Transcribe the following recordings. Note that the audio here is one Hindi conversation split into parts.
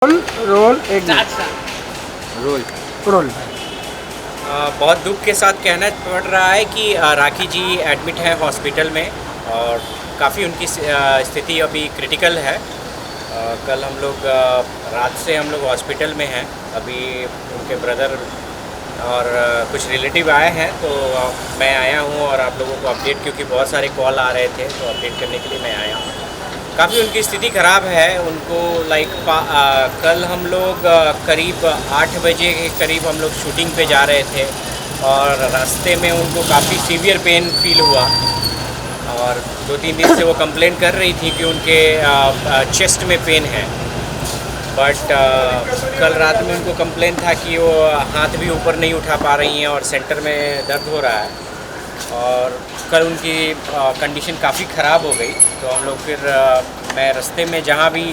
रोल रोल एक रोल रोल बहुत दुख के साथ कहना पड़ रहा है कि राखी जी एडमिट है हॉस्पिटल में और काफ़ी उनकी स्थिति अभी क्रिटिकल है। कल हम लोग रात से हम लोग हॉस्पिटल में हैं। अभी उनके ब्रदर और कुछ रिलेटिव आए हैं तो मैं आया हूँ और आप लोगों को अपडेट, क्योंकि बहुत सारे कॉल आ रहे थे तो अपडेट करने के लिए मैं आया हूँ। काफ़ी उनकी स्थिति ख़राब है। उनको कल हम लोग करीब 8 बजे के करीब हम लोग शूटिंग पे जा रहे थे और रास्ते में उनको काफ़ी सीवियर पेन फील हुआ और 2-3 दिन से वो कंप्लेन कर रही थी कि उनके चेस्ट में पेन है। बट कल रात में उनको कंप्लेन था कि वो हाथ भी ऊपर नहीं उठा पा रही हैं और सेंटर में दर्द हो रहा है और कल उनकी कंडीशन काफ़ी ख़राब हो गई। तो हम लोग फिर मैं रास्ते में जहाँ भी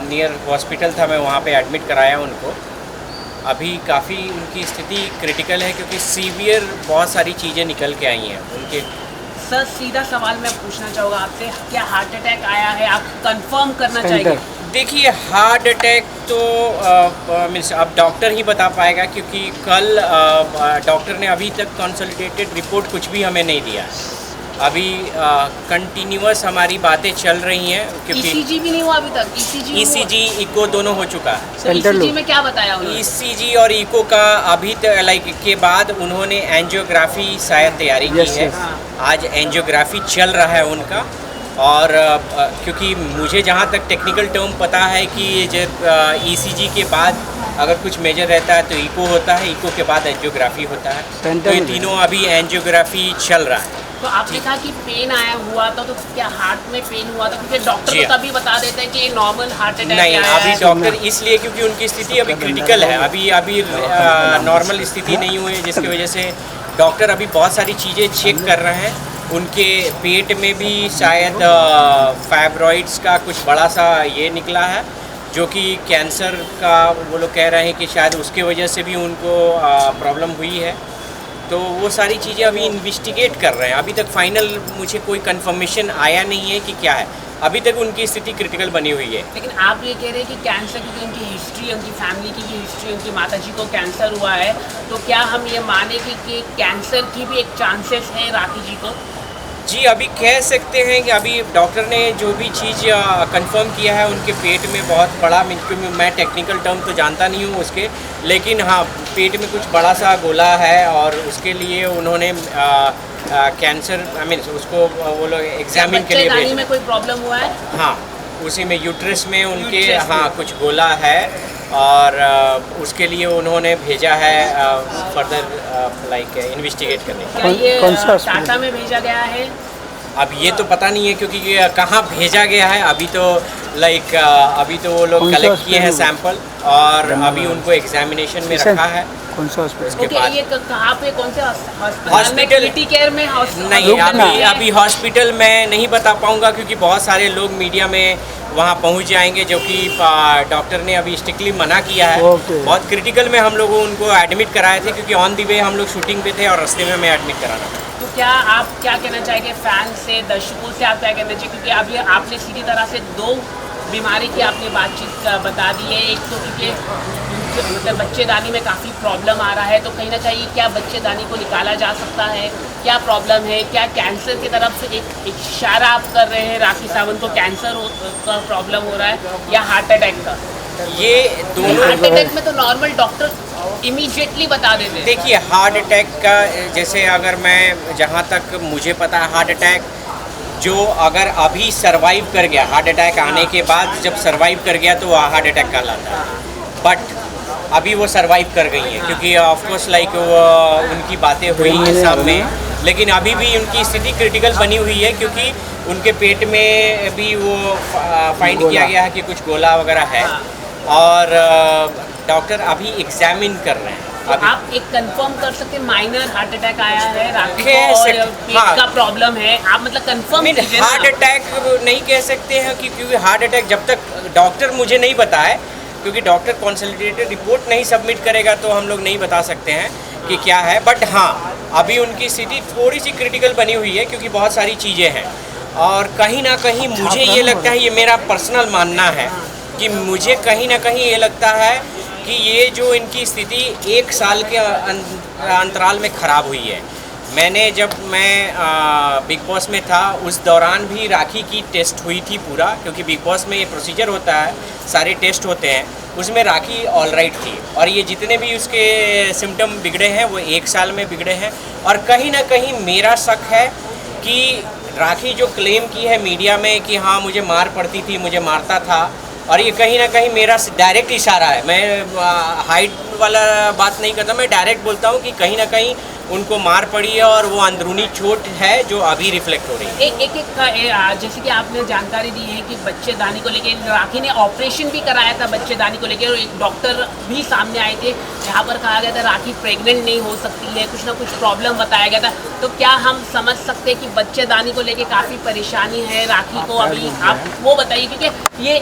नियर हॉस्पिटल था मैं वहाँ पे एडमिट कराया उनको। अभी काफ़ी उनकी स्थिति क्रिटिकल है क्योंकि सीवियर बहुत सारी चीज़ें निकल के आई हैं उनके। सर सीधा सवाल मैं पूछना चाहूँगा आपसे, क्या हार्ट अटैक आया है? आप कंफर्म करना चाहिए। देखिए, हार्ट अटैक तो मीन्स अब डॉक्टर ही बता पाएगा, क्योंकि कल डॉक्टर ने अभी तक कंसोलिडेटेड रिपोर्ट कुछ भी हमें नहीं दिया। अभी कंटिन्यूअस हमारी बातें चल रही हैं क्योंकि ईसीजी भी नहीं हुआ अभी तक। ईसीजी इको दोनों हो चुका है। ईसीजी में क्या बताया उन्होंने? ईसीजी और इको का अभी तक के बाद उन्होंने एंजियोग्राफी शायद तैयारी की है। आज एंजियोग्राफी चल रहा है उनका। और क्योंकि मुझे जहाँ तक टेक्निकल टर्म पता है कि जब ईसीजी के बाद अगर कुछ मेजर रहता है तो इको होता है, इको के बाद एंजियोग्राफी होता है। तो ये तीनों अभी एंजियोग्राफी चल रहा है। तो आपने कहा कि पेन आया हुआ था, तो क्या हार्ट में पेन हुआ था? क्योंकि डॉक्टर तो तभी बता देते हैं कि ये नॉर्मल हार्ट अटैक नहीं, अभी डॉक्टर इसलिए क्योंकि उनकी स्थिति अभी क्रिटिकल है। अभी नॉर्मल स्थिति नहीं हुई है, जिसकी वजह से डॉक्टर अभी बहुत सारी चीज़ें चेक कर रहे हैं। उनके पेट में भी शायद फाइब्रॉइड्स का कुछ बड़ा सा ये निकला है, जो कि कैंसर का वो लोग कह रहे हैं कि शायद उसके वजह से भी उनको प्रॉब्लम हुई है। तो वो सारी चीज़ें अभी इन्वेस्टिगेट कर रहे हैं। अभी तक फाइनल मुझे कोई कंफर्मेशन आया नहीं है कि क्या है। अभी तक उनकी स्थिति क्रिटिकल बनी हुई है। लेकिन आप ये कह रहे हैं कि कैंसर की उनकी हिस्ट्री, उनकी फैमिली की हिस्ट्री, उनकी माताजी को कैंसर हुआ है, तो क्या हम ये माने कि कैंसर की भी एक चांसेस है राखी जी को? जी, अभी कह सकते हैं कि अभी डॉक्टर ने जो भी चीज़ कंफर्म किया है उनके पेट में बहुत बड़ा, क्योंकि मैं टेक्निकल टर्म तो जानता नहीं हूँ उसके, लेकिन हाँ पेट में कुछ बड़ा सा गोला है और उसके लिए उन्होंने कैंसर उसको वो लोग एग्जामिन के लिए भेजा। में कोई प्रॉब्लम हुआ है? हाँ, उसी में यूट्रस में उनके हाँ कुछ गोला है और उसके लिए उन्होंने भेजा है फर्दर इन्वेस्टिगेट करने के लिए। कौन सा टाटा में भेजा गया है? अब ये तो पता नहीं है क्योंकि कहाँ भेजा गया है। अभी तो अभी तो वो लोग कलेक्ट किए हैं सैंपल और अभी उनको एग्जामिनेशन में रखा है। कौन सा हॉस्पिटल? उसके बाद ये कहाँ पे, कौन से हॉस्पिटल केयर में? नहीं, अभी हॉस्पिटल में नहीं बता पाऊँगा क्योंकि बहुत सारे लोग मीडिया में वहाँ पहुँच जाएंगे, जो कि डॉक्टर ने अभी स्ट्रिक्टली मना किया है। बहुत क्रिटिकल में हम लोग उनको एडमिट कराए थे क्योंकि ऑन दी वे हम लोग शूटिंग पे थे और रास्ते में मैं एडमिट कराना था। तो क्या आप क्या कहना चाहेंगे फैन से, दर्शकों से? आप क्या कहना चाहिए, क्योंकि अभी आपने सीधी तरह से 2 बीमारी की आपने बातचीत बता दी है। एक तो क्योंकि मतलब बच्चेदानी में काफ़ी प्रॉब्लम आ रहा है, तो कहीं ना कहीं क्या बच्चेदानी को निकाला जा सकता है? क्या प्रॉब्लम है? क्या कैंसर की तरफ से एक इशारा आप कर रहे हैं राखी सावंत को, कैंसर का प्रॉब्लम हो रहा है या हार्ट अटैक का? ये दोनों हार्ट अटैक में तो नॉर्मल डॉक्टर इमीडिएटली बता देते हैं। देखिए, हार्ट अटैक का जैसे अगर मैं जहाँ तक मुझे पता है, हार्ट अटैक जो अगर अभी सरवाइव कर गया, हार्ट अटैक आने के बाद जब सरवाइव कर गया तो वह हार्ट अटैक कहलाता है। बट अभी वो सरवाइव कर गई हैं क्योंकि ऑफकोर्स उनकी बातें हुई हैं सामने, लेकिन अभी भी उनकी स्थिति क्रिटिकल बनी हुई है क्योंकि उनके पेट में भी वो फाइंड किया गया है कि कुछ गोला वगैरह है और डॉक्टर अभी एग्जामिन कर रहे हैं। तो आप एक कंफर्म कर सकते हैं माइनर हार्ट अटैक आया है राखी को और पेट का प्रॉब्लम है? आप मतलब कंफर्म कीजिए। हार्ट अटैक नहीं कह सकते हैं क्योंकि हार्ट अटैक जब तक डॉक्टर मुझे नहीं बताए, क्योंकि डॉक्टर कंसोलिडेटेड रिपोर्ट नहीं सबमिट करेगा तो हम लोग नहीं बता सकते हैं कि क्या है। बट हाँ, अभी उनकी स्थिति थोड़ी सी क्रिटिकल बनी हुई है क्योंकि बहुत सारी चीज़ें हैं और कहीं ना कहीं मुझे ये लगता है, ये मेरा पर्सनल मानना है क्योंकि मुझे कहीं ना कहीं ये लगता है कि ये जो इनकी स्थिति 1 साल के अंतराल में ख़राब हुई है। जब मैं बिग बॉस में था उस दौरान भी राखी की टेस्ट हुई थी पूरा, क्योंकि बिग बॉस में ये प्रोसीजर होता है, सारे टेस्ट होते हैं, उसमें राखी ऑल राइट थी। और ये जितने भी उसके सिम्टम बिगड़े हैं वो 1 साल में बिगड़े हैं। और कहीं ना कहीं मेरा शक है कि राखी जो क्लेम की है मीडिया में कि हाँ मुझे मार पड़ती थी, मुझे मारता था, और ये कहीं ना कहीं मेरा डायरेक्ट इशारा है, मैं हाइट वाला बात नहीं करता, मैं डायरेक्ट बोलता हूँ कि कहीं ना कहीं उनको मार पड़ी है और वो अंदरूनी चोट है जो अभी रिफ्लेक्ट हो रही है। जैसे कि आपने जानकारी दी है कि बच्चेदानी को लेके राखी ने ऑपरेशन भी कराया था बच्चेदानी को लेके, और एक डॉक्टर भी सामने आए थे जहाँ पर कहा गया था राखी प्रेग्नेंट नहीं हो सकती है, कुछ ना कुछ प्रॉब्लम बताया गया था। तो क्या हम समझ सकते हैं कि बच्चेदानी को लेके काफ़ी परेशानी है राखी को? अभी आप वो बताइए, क्योंकि ये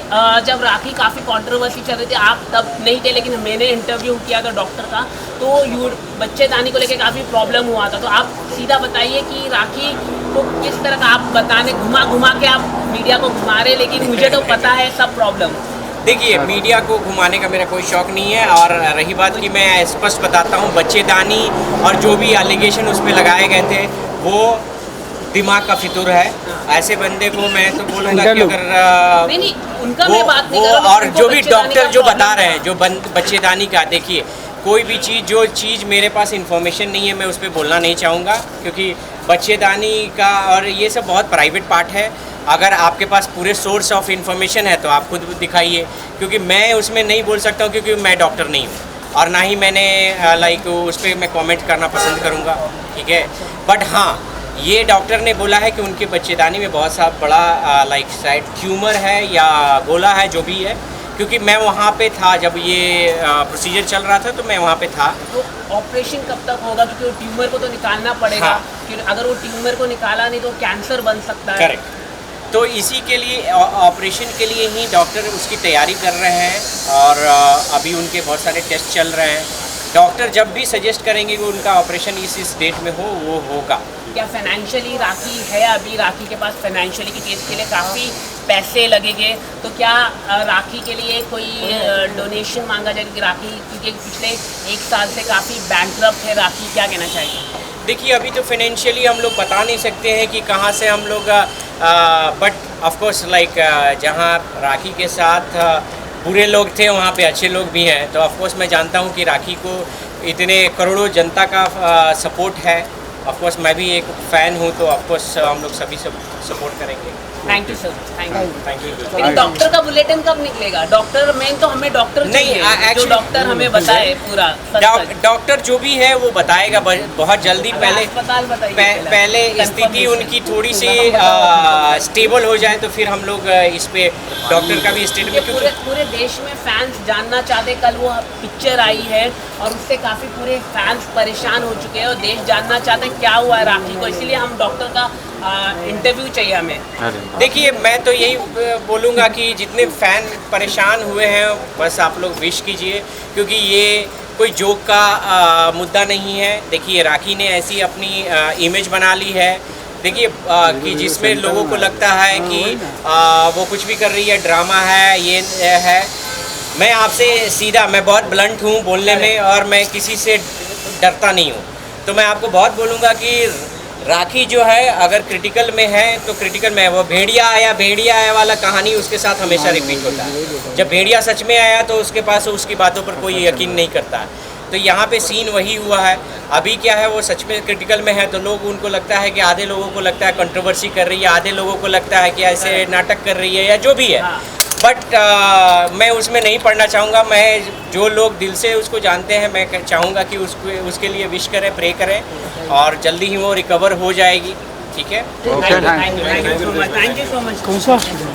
जब राखी काफ़ी कॉन्ट्रोवर्सी चल रही थी, आप तब नहीं थे लेकिन मैंने इंटरव्यू किया था डॉक्टर का, तो बच्चेदानी को लेके काफ़ी प्रॉब्लम हुआ था। तो आप सीधा बताइए कि राखी को किस तरह का आप बताने घुमा के आप मीडिया को घुमा रहे, लेकिन मुझे तो पता है सब प्रॉब्लम। देखिए, मीडिया को घुमाने का मेरा कोई शौक़ नहीं है। और रही बात कि मैं स्पष्ट बताता हूँ, बच्चेदानी और जो भी एलिगेशन उस पर लगाए गए थे वो दिमाग का फितूर है। ऐसे बंदे को मैं तो बोलूँगा कि अगर नहीं उनका मैं बात नहीं कर रहा हूँ, और जो भी डॉक्टर जो बता रहे हैं जो बच्चेदानी का, देखिए कोई भी चीज़ मेरे पास इन्फॉर्मेशन नहीं है, मैं उस पर बोलना नहीं चाहूँगा, क्योंकि बच्चेदानी का और ये सब बहुत प्राइवेट पार्ट है। अगर आपके पास पूरे सोर्स ऑफ इन्फॉर्मेशन है तो आप खुद दिखाइए, क्योंकि मैं उसमें नहीं बोल सकता हूँ, क्योंकि मैं डॉक्टर नहीं हूँ और ना ही मैंने उस पर मैं कमेंट करना पसंद करूँगा, ठीक है। बट हाँ, ये डॉक्टर ने बोला है कि उनके बच्चेदानी में बहुत सा बड़ा शायद ट्यूमर है या गोला है, जो भी है, क्योंकि मैं वहाँ पे था जब ये प्रोसीजर चल रहा था, तो मैं वहाँ पे था। तो ऑपरेशन कब तक होगा? क्योंकि वो ट्यूमर को तो निकालना पड़ेगा। हाँ। क्योंकि अगर वो ट्यूमर को निकाला नहीं तो कैंसर बन सकता है। करेक्ट। तो इसी के लिए ऑपरेशन के लिए ही डॉक्टर उसकी तैयारी कर रहे हैं और अभी उनके बहुत सारे टेस्ट चल रहे हैं। डॉक्टर जब भी सजेस्ट करेंगे कि उनका ऑपरेशन इस डेट में हो, वो होगा। क्या फाइनेंशियली राखी है, अभी राखी के पास फाइनेंशियली की केस के लिए काफ़ी पैसे लगेंगे, तो क्या राखी के लिए कोई डोनेशन मांगा जाएगा? राखी क्योंकि पिछले 1 साल से काफ़ी बैंकरप्ट है राखी, क्या कहना चाहिए? देखिए, अभी तो फाइनेंशियली हम लोग बता नहीं सकते हैं कि कहाँ से हम लोग, बट ऑफकोर्स जहाँ राखी के साथ बुरे लोग थे वहाँ पे अच्छे लोग भी हैं, तो ऑफकोर्स मैं जानता हूँ कि राखी को इतने करोड़ों जनता का सपोर्ट है। ऑफकोर्स मैं भी एक फ़ैन हूँ, तो ऑफकोर्स हम लोग सभी सब सपोर्ट करेंगे। Thank you sir, thank you. लेकिन डॉक्टर का बुलेटिन कब निकलेगा? डॉक्टर मेन तो हमें डॉक्टर नहीं, जो डॉक्टर हमें बताए पूरा डॉक्टर जो भी है वो बताएगा बहुत जल्दी। पहले स्थिति उनकी थोड़ी सी स्टेबल हो जाए तो फिर हम लोग इस पे डॉक्टर का भी स्टेटमेंट। पूरे देश में फैंस जानना चाहते, कल वो पिक्चर आई है और उससे काफ़ी पूरे फैंस परेशान हो चुके हैं और देश जानना चाहते हैं क्या हुआ है राखी को, इसीलिए हम डॉक्टर का इंटरव्यू चाहिए हमें। देखिए, मैं तो यही बोलूँगा कि जितने फ़ैन परेशान हुए हैं बस आप लोग विश कीजिए, क्योंकि ये कोई जोक का मुद्दा नहीं है। देखिए, राखी ने ऐसी अपनी इमेज बना ली है, देखिए कि जिसमें लोगों को लगता है कि वो कुछ भी कर रही है, ड्रामा है, ये है। मैं आपसे सीधा, मैं बहुत ब्लंट हूँ बोलने में और मैं किसी से डरता नहीं हूँ, तो मैं आपको बहुत बोलूँगा कि राखी जो है अगर क्रिटिकल में है तो क्रिटिकल में है। वो भेड़िया आया वाला कहानी उसके साथ हमेशा रिपीट होता है। जब भेड़िया सच में आया तो उसके पास उसकी बातों पर कोई यकीन नहीं करता, तो यहाँ पे सीन वही हुआ है। अभी क्या है, वो सच में क्रिटिकल में है तो लोग, उनको लगता है कि आधे लोगों को लगता है कंट्रोवर्सी कर रही है, आधे लोगों को लगता है कि ऐसे नाटक कर रही है या जो भी है। बट मैं उसमें नहीं पढ़ना चाहूँगा। मैं जो लोग दिल से उसको जानते हैं, मैं चाहूँगा कि उसके लिए विश करें, प्रे करें और जल्दी ही वो रिकवर हो जाएगी। ठीक है, थैंक यू सो मच।